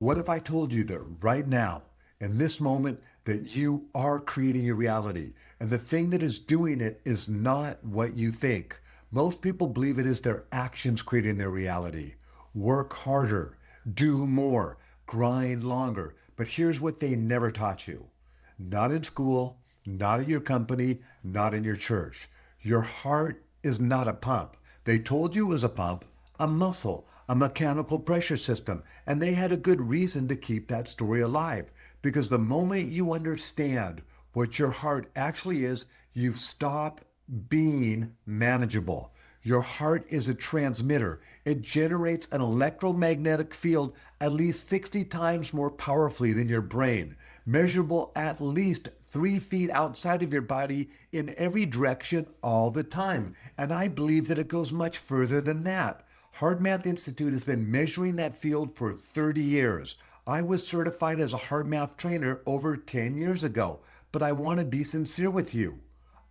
What if I told you that right now, in this moment, that you are creating your reality? And the thing that is doing it is not what you think. Most people believe it is their actions creating their reality. Work harder, do more, grind longer. But here's what they never taught you. Not in school, not in your company, not in your church. Your heart is not a pump. They told you it was a pump, a muscle, a mechanical pressure system, and they had a good reason to keep that story alive. Because the moment you understand what your heart actually is, you stop being manageable. Your heart is a transmitter. It generates an electromagnetic field at least 60 times more powerfully than your brain, measurable at least 3 feet outside of your body in every direction all the time. And I believe that it goes much further than that. Hard Math Institute has been measuring that field for 30 years. I was certified as a hard math trainer over 10 years ago, but I want to be sincere with you.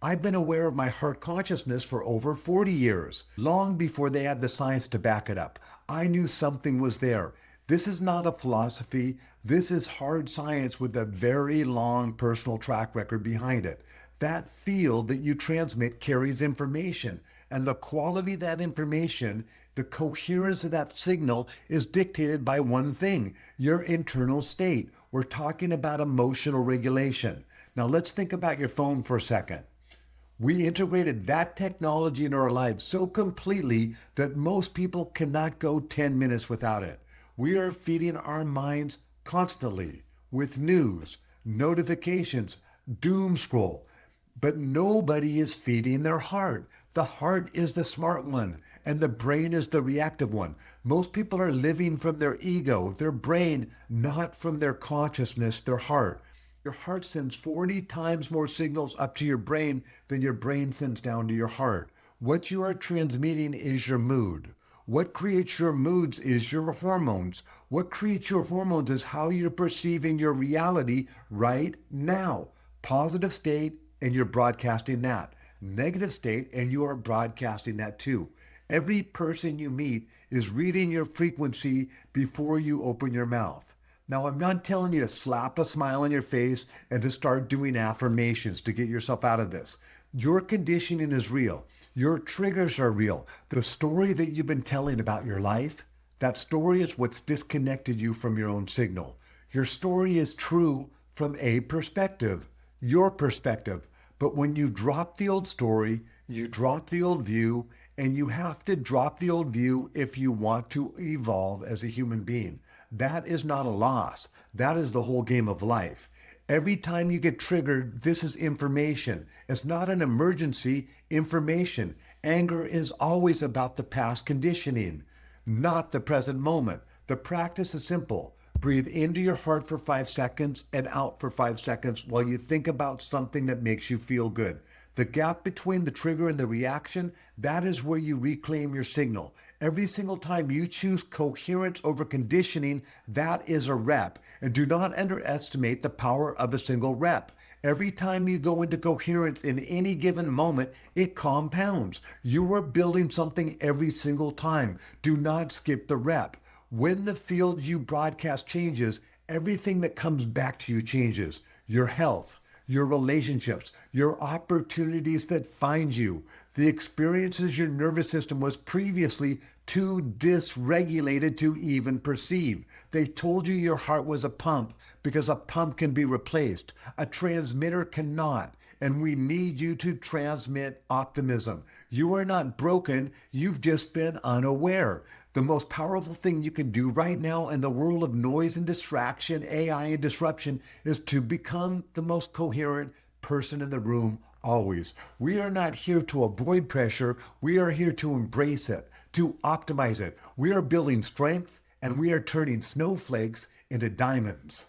I've been aware of my heart consciousness for over 40 years, long before they had the science to back it up. I knew something was there. This is not a philosophy. This is hard science with a very long personal track record behind it. That field that you transmit carries information, and the quality of that information, the coherence of that signal is dictated by one thing, your internal state. We're talking about emotional regulation. Now let's think about your phone for a second. We integrated that technology in our lives so completely that most people cannot go 10 minutes without it. We are feeding our minds constantly with news, notifications, doom scroll, but nobody is feeding their heart. The heart is the smart one, and the brain is the reactive one. Most people are living from their ego, their brain, not from their consciousness, their heart. Your heart sends 40 times more signals up to your brain than your brain sends down to your heart. What you are transmitting is your mood. What creates your moods is your hormones. What creates your hormones is how you're perceiving your reality right now. Positive state, and you're broadcasting that. Negative state, and you are broadcasting that too. Every person you meet is reading your frequency before you open your mouth. Now, I'm not telling you to slap a smile on your face and to start doing affirmations to get yourself out of this. Your conditioning is real. Your triggers are real. The story that you've been telling about your life, that story is what's disconnected you from your own signal. Your story is true from a perspective, your perspective. But when you drop the old story, you drop the old view, and you have to drop the old view if you want to evolve as a human being. That is not a loss. That is the whole game of life. Every time you get triggered, this is information. It's not an emergency, information. Anger is always about the past conditioning, not the present moment. The practice is simple. Breathe into your heart for 5 seconds and out for 5 seconds while you think about something that makes you feel good. The gap between the trigger and the reaction, that is where you reclaim your signal. Every single time you choose coherence over conditioning, that is a rep. And do not underestimate the power of a single rep. Every time you go into coherence in any given moment, it compounds. You are building something every single time. Do not skip the rep. When the field you broadcast changes, everything that comes back to you changes. Your health, your relationships, your opportunities that find you, the experiences your nervous system was previously too dysregulated to even perceive. They told you your heart was a pump because a pump can be replaced. A transmitter cannot. And we need you to transmit optimism. You are not broken. You've just been unaware. The most powerful thing you can do right now in the world of noise and distraction, AI and disruption, is to become the most coherent person in the room always. We are not here to avoid pressure. We are here to embrace it, to optimize it. We are building strength, and we are turning snowflakes into diamonds.